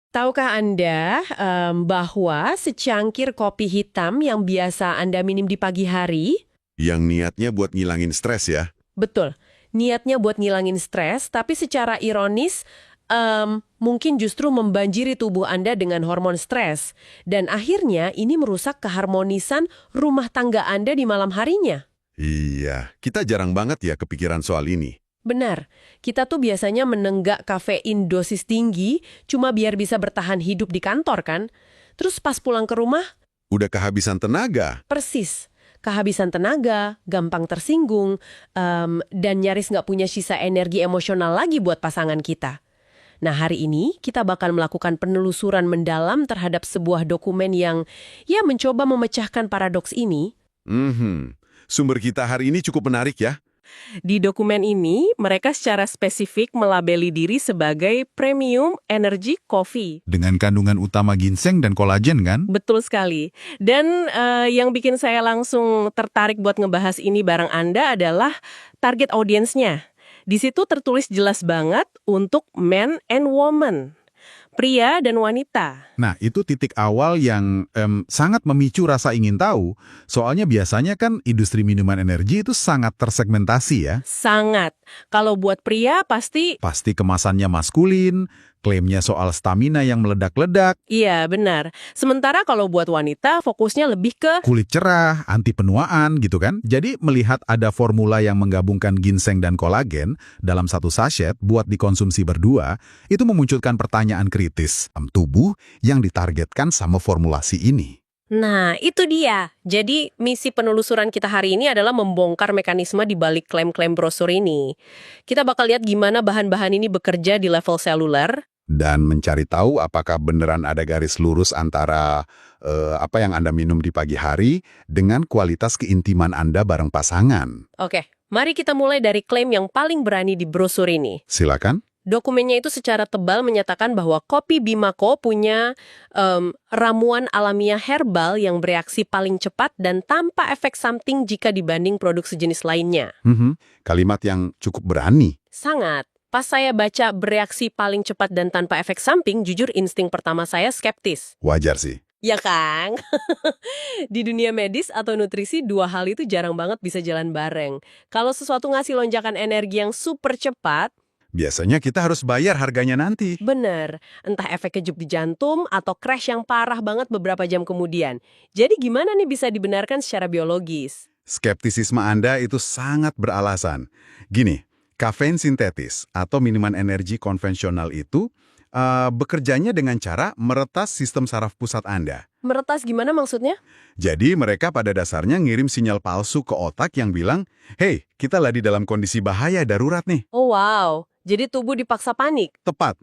Tahukah Anda bahwa secangkir kopi hitam yang biasa Anda minum di pagi hari, Yang niatnya buat ngilangin stres ya. betul, niatnya buat ngilangin stres, tapi secara ironis mungkin justru membanjiri tubuh Anda dengan hormon stres. Dan akhirnya ini merusak keharmonisan rumah tangga Anda di malam harinya. Iya, kita jarang banget ya kepikiran soal ini. Benar, kita tuh biasanya menenggak kafein dosis tinggi cuma biar bisa bertahan hidup di kantor kan. Terus pas pulang ke rumah, Udah kehabisan tenaga. persis. Kehabisan tenaga, gampang tersinggung, dan nyaris nggak punya sisa energi emosional lagi buat pasangan kita. Nah, hari ini kita bakal melakukan penelusuran mendalam terhadap sebuah dokumen yang ya mencoba memecahkan paradoks ini. Sumber kita hari ini cukup menarik ya. Di dokumen ini, mereka secara spesifik melabeli diri sebagai premium energy coffee. Dengan kandungan utama ginseng dan kolagen kan? Betul sekali. Dan yang bikin saya langsung tertarik buat ngebahas ini bareng Anda adalah target audiensnya. Di situ tertulis jelas banget untuk men and woman, pria dan wanita. Nah, itu titik awal yang sangat memicu rasa ingin tahu. Soalnya biasanya kan industri minuman energi itu sangat tersegmentasi ya. Sangat. Kalau buat pria pasti, Pasti kemasannya maskulin, klaimnya soal stamina yang meledak-ledak, iya benar. Sementara kalau buat wanita fokusnya lebih ke kulit cerah, anti penuaan gitu kan. Jadi melihat ada formula yang menggabungkan ginseng dan kolagen dalam satu sachet buat dikonsumsi berdua, itu memunculkan pertanyaan kritis. Tubuh yang ditargetkan sama formulasi ini. Nah, itu dia. Jadi, misi penelusuran kita hari ini adalah membongkar mekanisme di balik klaim-klaim brosur ini. Kita bakal lihat gimana bahan-bahan ini bekerja di level seluler. Dan mencari tahu apakah beneran ada garis lurus antara apa yang Anda minum di pagi hari dengan kualitas keintiman Anda bareng pasangan. Oke, mari kita mulai dari klaim yang paling berani di brosur ini. Silakan. Dokumennya itu secara tebal menyatakan bahwa kopi Bimako punya ramuan alamiah herbal yang bereaksi paling cepat dan tanpa efek samping jika dibanding produk sejenis lainnya. Kalimat yang cukup berani. Sangat. Pas saya baca bereaksi paling cepat dan tanpa efek samping, jujur insting pertama saya skeptis. Wajar sih. Ya kan? Di dunia medis atau nutrisi, dua hal itu jarang banget bisa jalan bareng. Kalau sesuatu ngasih lonjakan energi yang super cepat, Biasanya kita harus bayar harganya nanti. bener, entah efek kejut di jantung atau crash yang parah banget beberapa jam kemudian. Jadi gimana nih bisa dibenarkan secara biologis? Skeptisisme Anda itu sangat beralasan. Gini, kafein sintetis atau minuman energi konvensional itu bekerjanya dengan cara meretas sistem saraf pusat Anda. Meretas gimana maksudnya? Jadi mereka pada dasarnya ngirim sinyal palsu ke otak yang bilang, "Hey, kita lagi dalam kondisi bahaya darurat nih." Oh wow, jadi tubuh dipaksa panik. Tepat.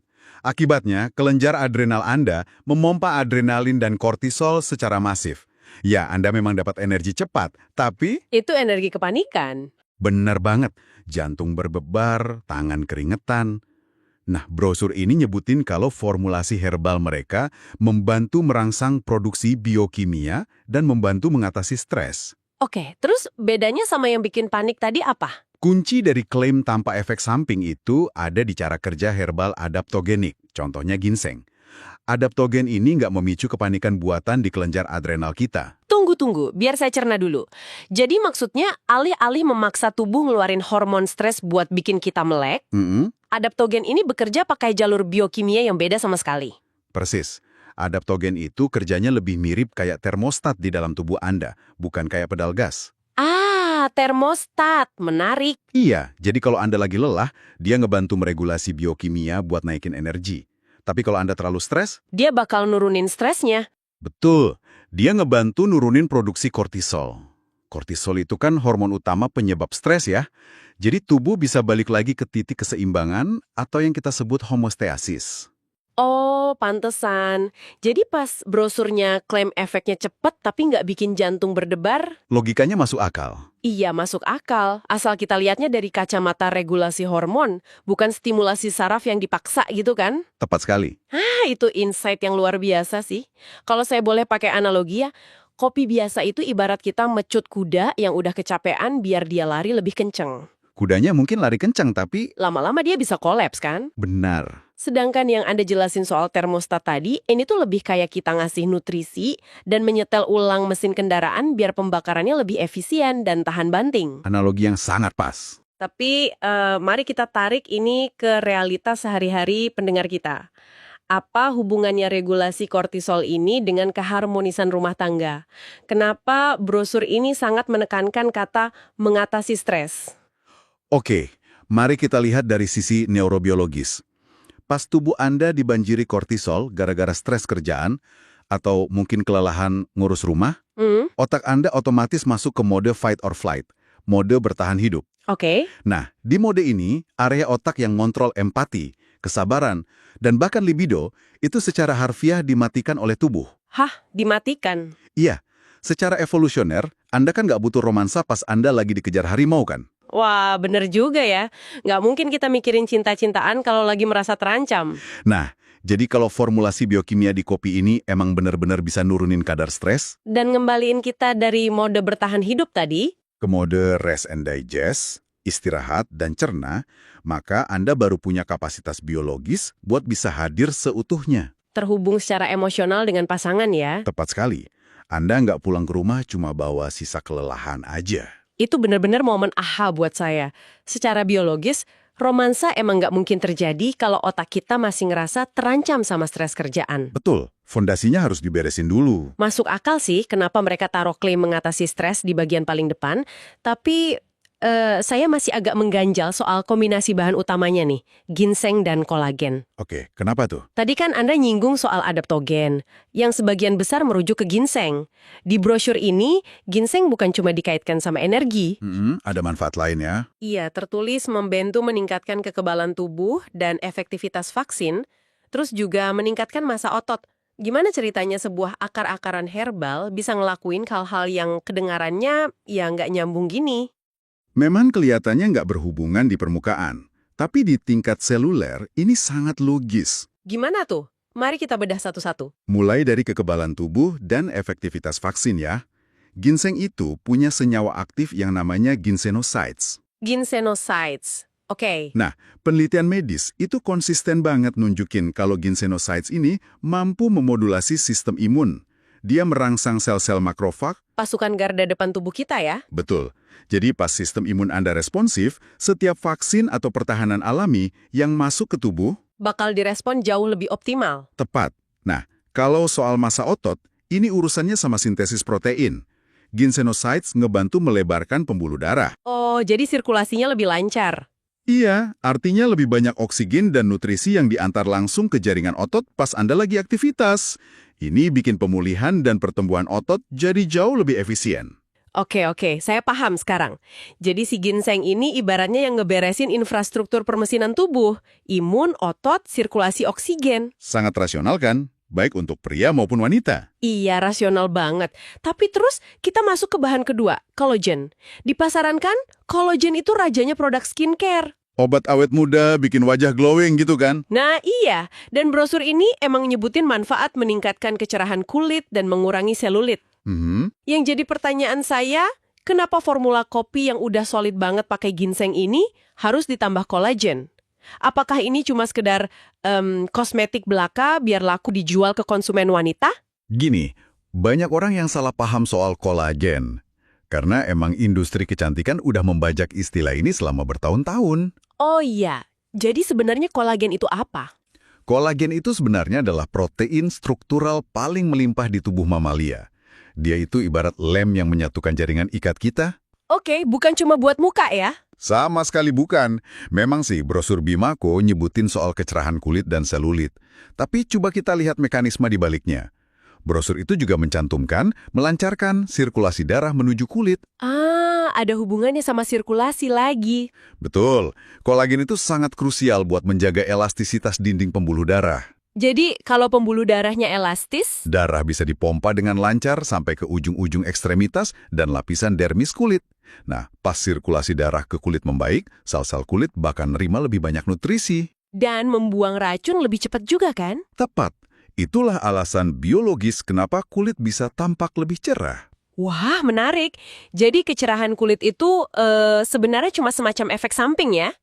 Akibatnya, kelenjar adrenal Anda memompa adrenalin dan kortisol secara masif. Ya, Anda memang dapat energi cepat, tapi Itu energi kepanikan. benar banget, jantung berdebar, tangan keringetan. Nah, brosur ini nyebutin kalau formulasi herbal mereka membantu merangsang produksi biokimia dan membantu mengatasi stres. Oke, terus bedanya sama yang bikin panik tadi apa? Kunci dari klaim tanpa efek samping itu ada di cara kerja herbal adaptogenik, contohnya ginseng. Adaptogen ini nggak memicu kepanikan buatan di kelenjar adrenal kita. Tunggu, biar saya cerna dulu. Jadi maksudnya alih-alih memaksa tubuh ngeluarin hormon stres buat bikin kita melek, adaptogen ini bekerja pakai jalur biokimia yang beda sama sekali. Persis. Adaptogen itu kerjanya lebih mirip kayak termostat di dalam tubuh Anda, bukan kayak pedal gas. Ah, termostat. Menarik. Iya, jadi kalau Anda lagi lelah, dia ngebantu meregulasi biokimia buat naikin energi. Tapi kalau Anda terlalu stres, Dia bakal nurunin stresnya. betul, dia ngebantu nurunin produksi kortisol. Kortisol itu kan hormon utama penyebab stres ya. Jadi tubuh bisa balik lagi ke titik keseimbangan atau yang kita sebut homeostasis. Oh, pantesan. Jadi pas brosurnya klaim efeknya cepet tapi nggak bikin jantung berdebar, Logikanya masuk akal. iya masuk akal. Asal kita lihatnya dari kacamata regulasi hormon, bukan stimulasi saraf yang dipaksa gitu kan? Tepat sekali. Ah, itu insight yang luar biasa sih. Kalau saya boleh pakai analogi ya, kopi biasa itu ibarat kita mecut kuda yang udah kecapean biar dia lari lebih kenceng. Kudanya mungkin lari kencang, tapi Lama-lama dia bisa kolaps kan? benar. Sedangkan yang Anda jelasin soal termostat tadi, ini tuh lebih kayak kita ngasih nutrisi dan menyetel ulang mesin kendaraan biar pembakarannya lebih efisien dan tahan banting. Analogi yang sangat pas. Tapi mari kita tarik ini ke realitas sehari-hari pendengar kita. Apa hubungannya regulasi kortisol ini dengan keharmonisan rumah tangga? Kenapa brosur ini sangat menekankan kata mengatasi stres? Oke, mari kita lihat dari sisi neurobiologis. Pas tubuh Anda dibanjiri kortisol gara-gara stres kerjaan, atau mungkin kelelahan ngurus rumah, otak Anda otomatis masuk ke mode fight or flight, mode bertahan hidup. Oke. Nah, di mode ini, area otak yang ngontrol empati, kesabaran, dan bahkan libido, itu secara harfiah dimatikan oleh tubuh. Hah, dimatikan? Iya, secara evolusioner, Anda kan nggak butuh romansa pas Anda lagi dikejar harimau kan? Wah, bener juga ya. Nggak mungkin kita mikirin cinta-cintaan kalau lagi merasa terancam. Nah, jadi kalau formulasi biokimia di kopi ini emang benar-benar bisa nurunin kadar stres, Dan ngembaliin kita dari mode bertahan hidup tadi, ke mode rest and digest, istirahat dan cerna, maka Anda baru punya kapasitas biologis buat bisa hadir seutuhnya. terhubung secara emosional dengan pasangan ya. Tepat sekali. Anda nggak pulang ke rumah cuma bawa sisa kelelahan aja. Itu bener-bener momen aha buat saya. Secara biologis, romansa emang nggak mungkin terjadi kalau otak kita masih ngerasa terancam sama stres kerjaan. Betul, fondasinya harus diberesin dulu. Masuk akal sih kenapa mereka taruh klaim mengatasi stres di bagian paling depan, tapi saya masih agak mengganjal soal kombinasi bahan utamanya nih, ginseng dan kolagen. Oke, kenapa tuh? Tadi kan Anda nyinggung soal adaptogen, yang sebagian besar merujuk ke ginseng. Di brosur ini, ginseng bukan cuma dikaitkan sama energi. Ada manfaat lain ya. Iya, tertulis membantu meningkatkan kekebalan tubuh dan efektivitas vaksin, terus juga meningkatkan massa otot. Gimana ceritanya sebuah akar-akaran herbal bisa ngelakuin hal-hal yang kedengarannya ya nggak nyambung gini? Memang kelihatannya nggak berhubungan di permukaan, tapi di tingkat seluler ini sangat logis. Gimana tuh? Mari kita bedah satu-satu. Mulai dari kekebalan tubuh dan efektivitas vaksin ya. Ginseng itu punya senyawa aktif yang namanya ginsenosides. Ginsenosides. Oke. Nah, penelitian medis itu konsisten banget nunjukin kalau ginsenosides ini mampu memodulasi sistem imun. Dia merangsang sel-sel makrofag. Pasukan garda depan tubuh kita ya? Betul. Jadi pas sistem imun Anda responsif, setiap vaksin atau pertahanan alami yang masuk ke tubuh, Bakal direspon jauh lebih optimal. tepat. Nah, kalau soal massa otot, ini urusannya sama sintesis protein. Ginsenosides ngebantu melebarkan pembuluh darah. Oh, jadi sirkulasinya lebih lancar. Iya, artinya lebih banyak oksigen dan nutrisi yang diantar langsung ke jaringan otot pas Anda lagi aktivitas. Ini bikin pemulihan dan pertumbuhan otot jadi jauh lebih efisien. Oke, saya paham sekarang. Jadi si ginseng ini ibaratnya yang ngeberesin infrastruktur permesinan tubuh, imun, otot, sirkulasi oksigen. Sangat rasional kan? Baik untuk pria maupun wanita. Iya, rasional banget. Tapi terus kita masuk ke bahan kedua, kolagen. Di pasaran kan, kolagen itu rajanya produk skincare. Obat awet muda bikin wajah glowing gitu kan? Nah iya, dan brosur ini emang nyebutin manfaat meningkatkan kecerahan kulit dan mengurangi selulit. Yang jadi pertanyaan saya, kenapa formula kopi yang udah solid banget pakai ginseng ini harus ditambah kolagen? Apakah ini cuma sekedar kosmetik belaka biar laku dijual ke konsumen wanita? Gini, banyak orang yang salah paham soal kolagen. Karena emang industri kecantikan udah membajak istilah ini selama bertahun-tahun. Oh iya, jadi sebenarnya kolagen itu apa? Kolagen itu sebenarnya adalah protein struktural paling melimpah di tubuh mamalia. Dia itu ibarat lem yang menyatukan jaringan ikat kita. Oke, bukan cuma buat muka ya? Sama sekali bukan. Memang sih brosur Bimako nyebutin soal kecerahan kulit dan selulit. Tapi coba kita lihat mekanisme di baliknya. Brosur itu juga mencantumkan, melancarkan sirkulasi darah menuju kulit. Ah, ada hubungannya sama sirkulasi lagi. Betul, kolagen itu sangat krusial buat menjaga elastisitas dinding pembuluh darah. Jadi, kalau pembuluh darahnya elastis, Darah bisa dipompa dengan lancar sampai ke ujung-ujung ekstremitas dan lapisan dermis kulit. Nah, pas sirkulasi darah ke kulit membaik, sel-sel kulit bahkan nerima lebih banyak nutrisi. dan membuang racun lebih cepat juga kan? Tepat. Itulah alasan biologis kenapa kulit bisa tampak lebih cerah. Wah, menarik. Jadi kecerahan kulit itu sebenarnya cuma semacam efek samping ya?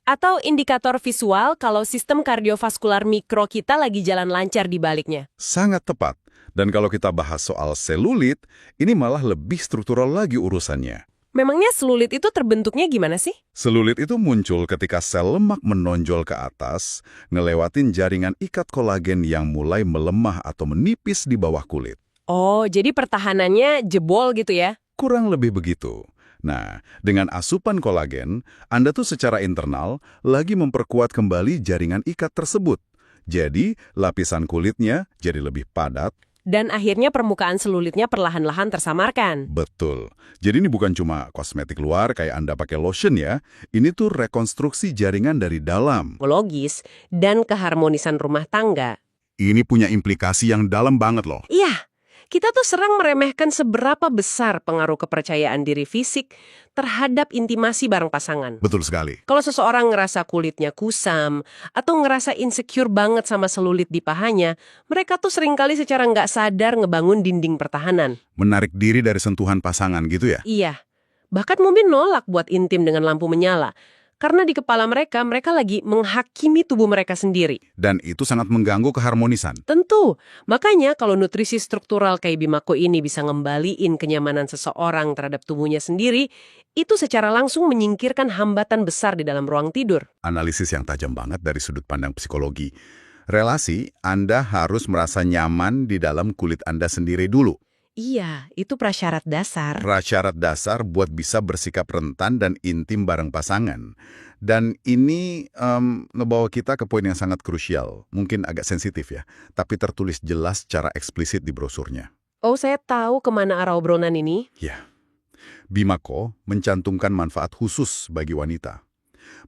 Atau indikator visual kalau sistem kardiovaskular mikro kita lagi jalan lancar di baliknya. Sangat tepat. Dan kalau kita bahas soal selulit, ini malah lebih struktural lagi urusannya. Memangnya selulit itu terbentuknya gimana sih? Selulit itu muncul ketika sel lemak menonjol ke atas, ngelewatin jaringan ikat kolagen yang mulai melemah atau menipis di bawah kulit. Oh, jadi pertahanannya jebol gitu ya? Kurang lebih begitu. Nah, dengan asupan kolagen, Anda tuh secara internal lagi memperkuat kembali jaringan ikat tersebut. Jadi, lapisan kulitnya jadi lebih padat. Dan akhirnya permukaan selulitnya perlahan-lahan tersamarkan. Betul. Jadi ini bukan cuma kosmetik luar kayak Anda pakai lotion ya. Ini tuh rekonstruksi jaringan dari dalam. Logis dan keharmonisan rumah tangga. Ini punya implikasi yang dalam banget loh. Iya, kita tuh sering meremehkan seberapa besar pengaruh kepercayaan diri fisik terhadap intimasi bareng pasangan. Betul sekali. Kalau seseorang ngerasa kulitnya kusam atau ngerasa insecure banget sama selulit di pahanya, mereka tuh seringkali secara nggak sadar ngebangun dinding pertahanan. Menarik diri dari sentuhan pasangan gitu ya? Iya, bahkan mungkin nolak buat intim dengan lampu menyala. Karena di kepala mereka lagi menghakimi tubuh mereka sendiri. Dan itu sangat mengganggu keharmonisan. Tentu, makanya kalau nutrisi struktural kayak Bimako ini bisa ngembaliin kenyamanan seseorang terhadap tubuhnya sendiri, itu secara langsung menyingkirkan hambatan besar di dalam ruang tidur. Analisis yang tajam banget dari sudut pandang psikologi. Relasi, Anda harus merasa nyaman di dalam kulit Anda sendiri dulu. Iya, itu prasyarat dasar. Prasyarat dasar buat bisa bersikap rentan dan intim bareng pasangan. Dan ini ngebawa kita ke poin yang sangat krusial. Mungkin agak sensitif ya, tapi tertulis jelas secara eksplisit di brosurnya. Oh, saya tahu kemana arah obrolan ini. Ya, Bimako mencantumkan manfaat khusus bagi wanita.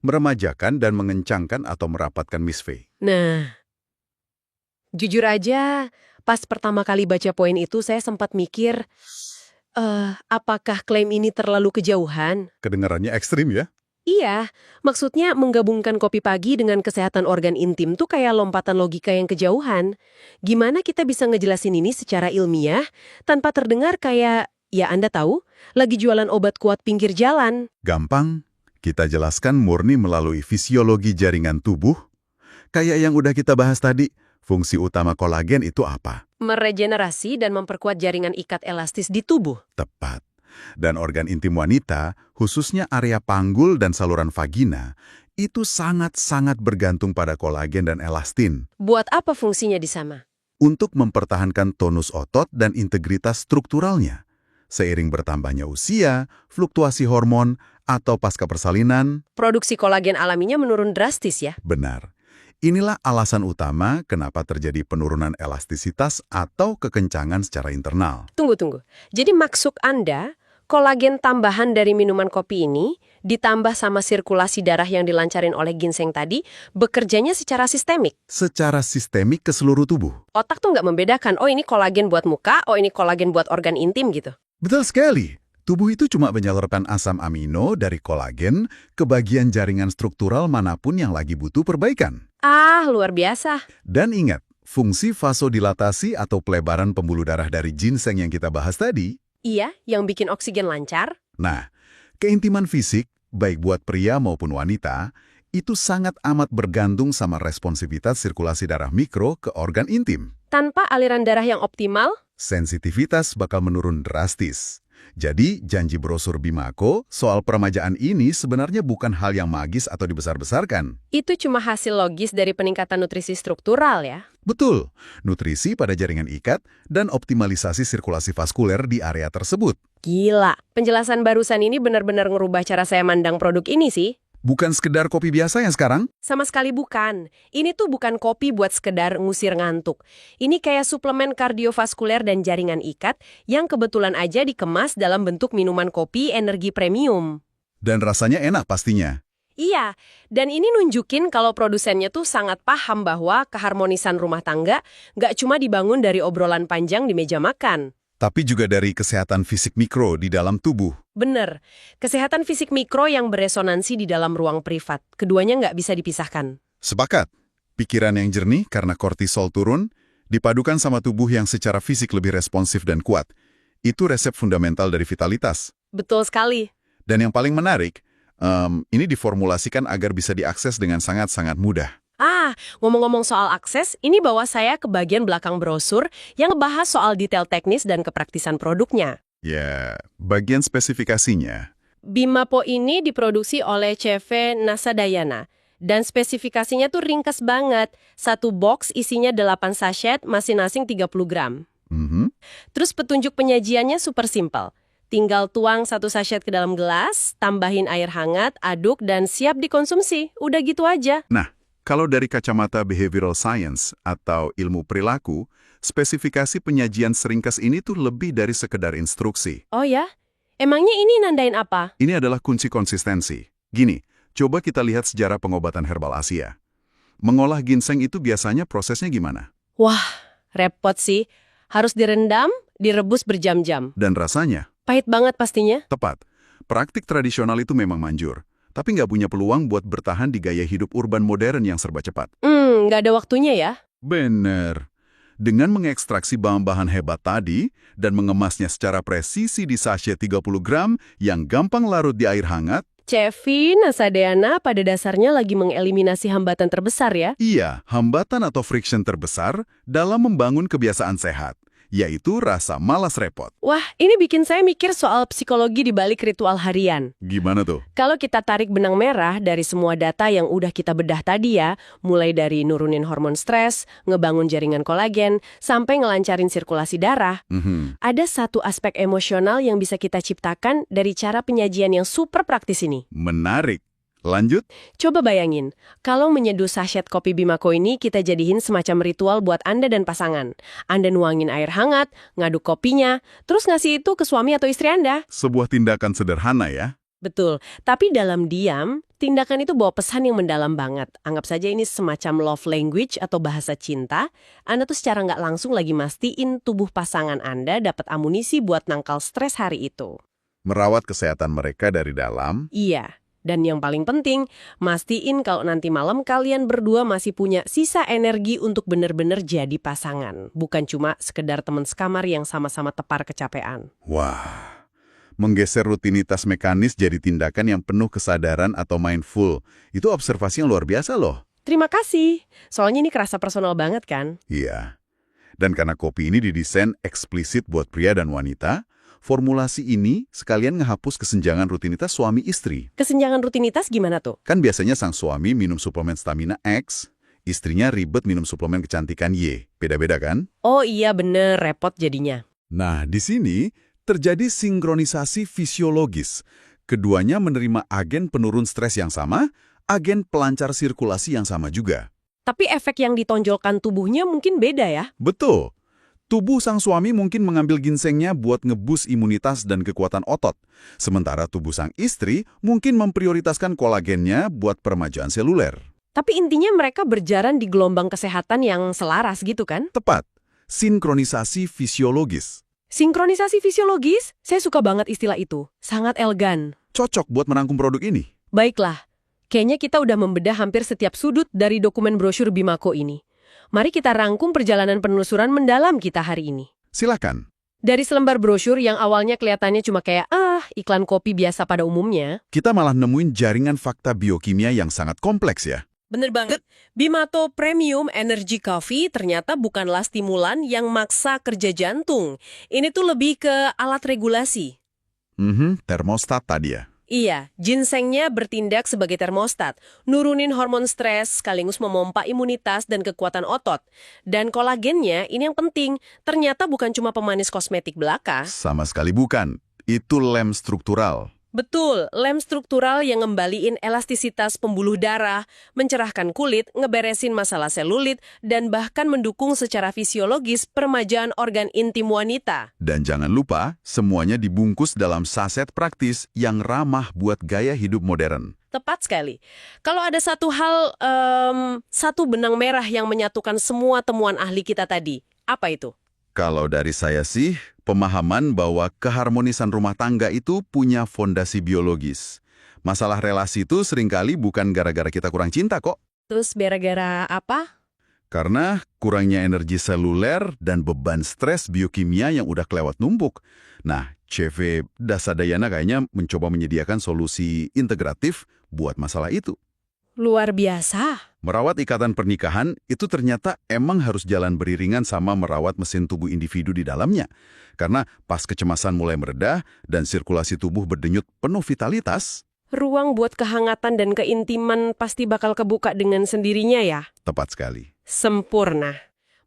Meremajakan dan mengencangkan atau merapatkan misve. Nah, jujur aja, pas pertama kali baca poin itu saya sempat mikir, apakah klaim ini terlalu kejauhan? Kedengarannya ekstrim ya? Iya, maksudnya menggabungkan kopi pagi dengan kesehatan organ intim tuh kayak lompatan logika yang kejauhan. Gimana kita bisa ngejelasin ini secara ilmiah tanpa terdengar kayak, ya Anda tahu, lagi jualan obat kuat pinggir jalan? Gampang, kita jelaskan murni melalui fisiologi jaringan tubuh. Kayak yang udah kita bahas tadi, fungsi utama kolagen itu apa? Meregenerasi dan memperkuat jaringan ikat elastis di tubuh. Tepat. Dan organ intim wanita, khususnya area panggul dan saluran vagina, itu sangat-sangat bergantung pada kolagen dan elastin. Buat apa fungsinya di sana? Untuk mempertahankan tonus otot dan integritas strukturalnya. Seiring bertambahnya usia, fluktuasi hormon, atau pasca persalinan. Produksi kolagen alaminya menurun drastis ya? Benar. Inilah alasan utama kenapa terjadi penurunan elastisitas atau kekencangan secara internal. Tunggu. Jadi maksud Anda, kolagen tambahan dari minuman kopi ini, ditambah sama sirkulasi darah yang dilancarin oleh ginseng tadi, bekerjanya secara sistemik? Secara sistemik ke seluruh tubuh. Otak tuh nggak membedakan, oh ini kolagen buat muka, oh ini kolagen buat organ intim gitu. Betul sekali. Tubuh itu cuma menyalurkan asam amino dari kolagen ke bagian jaringan struktural manapun yang lagi butuh perbaikan. Ah, luar biasa. Dan ingat, fungsi vasodilatasi atau pelebaran pembuluh darah dari ginseng yang kita bahas tadi. Iya, yang bikin oksigen lancar. Nah, keintiman fisik, baik buat pria maupun wanita, itu sangat amat bergantung sama responsivitas sirkulasi darah mikro ke organ intim. Tanpa aliran darah yang optimal, Sensitivitas bakal menurun drastis. Jadi, janji brosur Bimako soal peremajaan ini sebenarnya bukan hal yang magis atau dibesar-besarkan. itu cuma hasil logis dari peningkatan nutrisi struktural ya. Betul, nutrisi pada jaringan ikat dan optimalisasi sirkulasi vaskuler di area tersebut. Gila, penjelasan barusan ini benar-benar ngerubah cara saya mandang produk ini sih. Bukan sekedar kopi biasa yang sekarang? Sama sekali bukan. Ini tuh bukan kopi buat sekedar ngusir ngantuk. Ini kayak suplemen kardiovaskuler dan jaringan ikat yang kebetulan aja dikemas dalam bentuk minuman kopi energi premium. Dan rasanya enak pastinya. Iya, dan ini nunjukin kalau produsennya tuh sangat paham bahwa keharmonisan rumah tangga nggak cuma dibangun dari obrolan panjang di meja makan. Tapi juga dari kesehatan fisik mikro di dalam tubuh. Bener, kesehatan fisik mikro yang beresonansi di dalam ruang privat. Keduanya nggak bisa dipisahkan. Sepakat. Pikiran yang jernih karena kortisol turun, dipadukan sama tubuh yang secara fisik lebih responsif dan kuat. Itu resep fundamental dari vitalitas. Betul sekali. Dan yang paling menarik, Ini diformulasikan agar bisa diakses dengan sangat-sangat mudah. Ngomong-ngomong soal akses, ini bawa saya ke bagian belakang brosur yang ngebahas soal detail teknis dan kepraktisan produknya. Ya, bagian spesifikasinya. Bimapo ini diproduksi oleh CV Nasadayana. Dan spesifikasinya tuh ringkas banget. Satu box isinya 8 sachet, masing-masing 30 gram. Terus petunjuk penyajiannya super simpel. Tinggal tuang 1 sachet ke dalam gelas, tambahin air hangat, aduk, dan siap dikonsumsi. Udah gitu aja. Nah, kalau dari kacamata behavioral science atau ilmu perilaku, spesifikasi penyajian seringkas ini tuh lebih dari sekedar instruksi. Oh ya? Emangnya ini nandain apa? Ini adalah kunci konsistensi. Gini, coba kita lihat sejarah pengobatan herbal Asia. Mengolah ginseng itu biasanya prosesnya gimana? Wah, repot sih. Harus direndam, direbus berjam-jam. Dan rasanya? Pahit banget pastinya. Tepat. Praktik tradisional itu memang manjur, tapi nggak punya peluang buat bertahan di gaya hidup urban modern yang serba cepat. Nggak ada waktunya ya? Bener. Dengan mengekstraksi bahan-bahan hebat tadi dan mengemasnya secara presisi di sachet 30 gram yang gampang larut di air hangat, CV Nasadayana pada dasarnya lagi mengeliminasi hambatan terbesar ya? iya, hambatan atau friction terbesar dalam membangun kebiasaan sehat, yaitu rasa malas repot. Wah, ini bikin saya mikir soal psikologi di balik ritual harian. Gimana tuh? Kalau kita tarik benang merah dari semua data yang udah kita bedah tadi ya, mulai dari nurunin hormon stres, ngebangun jaringan kolagen, sampai ngelancarin sirkulasi darah, ada satu aspek emosional yang bisa kita ciptakan dari cara penyajian yang super praktis ini. Menarik. Lanjut? Coba bayangin, kalau menyeduh sachet kopi Bimaco ini kita jadiin semacam ritual buat Anda dan pasangan. Anda nuangin air hangat, ngaduk kopinya, terus ngasih itu ke suami atau istri Anda. Sebuah tindakan sederhana ya. Betul, tapi dalam diam, tindakan itu bawa pesan yang mendalam banget. Anggap saja ini semacam love language atau bahasa cinta. Anda tuh secara nggak langsung lagi mastiin tubuh pasangan Anda dapat amunisi buat nangkal stres hari itu. Merawat kesehatan mereka dari dalam. Iya. Dan yang paling penting, mastiin kalau nanti malam kalian berdua masih punya sisa energi untuk benar-benar jadi pasangan. Bukan cuma sekedar teman sekamar yang sama-sama tepar kecapean. Wah, menggeser rutinitas mekanis jadi tindakan yang penuh kesadaran atau mindful. Itu observasi yang luar biasa loh. Terima kasih. Soalnya ini kerasa personal banget kan? Iya. Dan karena kopi ini didesain eksplisit buat pria dan wanita, formulasi ini sekalian ngehapus kesenjangan rutinitas suami istri. Kesenjangan rutinitas gimana tuh? Kan biasanya sang suami minum suplemen stamina X, istrinya ribet minum suplemen kecantikan Y. Beda-beda kan? Oh iya bener, repot jadinya. Nah, di sini terjadi sinkronisasi fisiologis. Keduanya menerima agen penurun stres yang sama, agen pelancar sirkulasi yang sama juga. Tapi efek yang ditonjolkan tubuhnya mungkin beda ya? Betul. Tubuh sang suami mungkin mengambil ginsengnya buat ngebus imunitas dan kekuatan otot. Sementara tubuh sang istri mungkin memprioritaskan kolagennya buat peremajaan seluler. Tapi intinya mereka berjalan di gelombang kesehatan yang selaras gitu kan? Tepat. Sinkronisasi fisiologis. Sinkronisasi fisiologis? Saya suka banget istilah itu. Sangat elegan. Cocok buat merangkum produk ini. Baiklah. Kayaknya kita udah membedah hampir setiap sudut dari dokumen brosur Bimaco ini. Mari kita rangkum perjalanan penelusuran mendalam kita hari ini. Silakan. Dari selembar brosur yang awalnya kelihatannya cuma kayak, iklan kopi biasa pada umumnya. Kita malah nemuin jaringan fakta biokimia yang sangat kompleks ya. Bener banget. Bimato Premium Energy Coffee ternyata bukanlah stimulan yang maksa kerja jantung. Ini tuh lebih ke alat regulasi. Termostat tadi ya. Iya, ginsengnya bertindak sebagai termostat, nurunin hormon stres sekaligus memompa imunitas dan kekuatan otot. Dan kolagennya, ini yang penting, ternyata bukan cuma pemanis kosmetik belaka. Sama sekali bukan. Itu lem struktural. Betul, lem struktural yang ngembaliin elastisitas pembuluh darah, mencerahkan kulit, ngeberesin masalah selulit, dan bahkan mendukung secara fisiologis peremajaan organ intim wanita. Dan jangan lupa, semuanya dibungkus dalam saset praktis yang ramah buat gaya hidup modern. Tepat sekali. Kalau ada satu hal, satu benang merah yang menyatukan semua temuan ahli kita tadi, apa itu? Kalau dari saya sih, pemahaman bahwa keharmonisan rumah tangga itu punya fondasi biologis. Masalah relasi itu seringkali bukan gara-gara kita kurang cinta kok. Terus gara-gara apa? Karena kurangnya energi seluler dan beban stres biokimia yang udah kelewat numpuk. Nah, CV Dasadayana kayaknya mencoba menyediakan solusi integratif buat masalah itu. Luar biasa. Merawat ikatan pernikahan itu ternyata emang harus jalan beriringan sama merawat mesin tubuh individu di dalamnya. Karena pas kecemasan mulai meredah dan sirkulasi tubuh berdenyut penuh vitalitas, Ruang buat kehangatan dan keintiman pasti bakal kebuka dengan sendirinya ya. tepat sekali. Sempurna.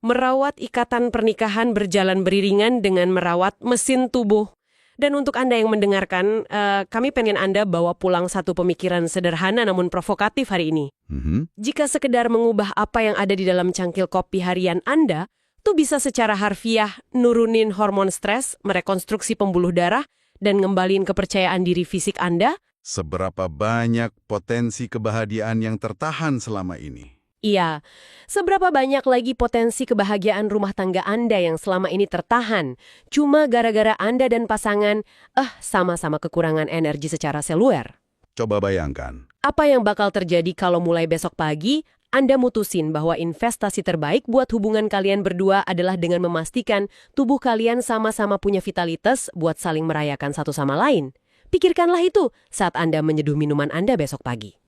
Merawat ikatan pernikahan berjalan beriringan dengan merawat mesin tubuh. Dan untuk Anda yang mendengarkan, kami pengen Anda bawa pulang satu pemikiran sederhana namun provokatif hari ini. Jika sekedar mengubah apa yang ada di dalam cangkil kopi harian Anda, tuh bisa secara harfiah nurunin hormon stres, merekonstruksi pembuluh darah, dan ngembaliin kepercayaan diri fisik Anda. Seberapa banyak potensi kebahagiaan yang tertahan selama ini? Iya, seberapa banyak lagi potensi kebahagiaan rumah tangga Anda yang selama ini tertahan, cuma gara-gara Anda dan pasangan, sama-sama kekurangan energi secara seluler. Coba bayangkan. Apa yang bakal terjadi kalau mulai besok pagi, Anda mutusin bahwa investasi terbaik buat hubungan kalian berdua adalah dengan memastikan tubuh kalian sama-sama punya vitalitas buat saling merayakan satu sama lain. Pikirkanlah itu saat Anda menyeduh minuman Anda besok pagi.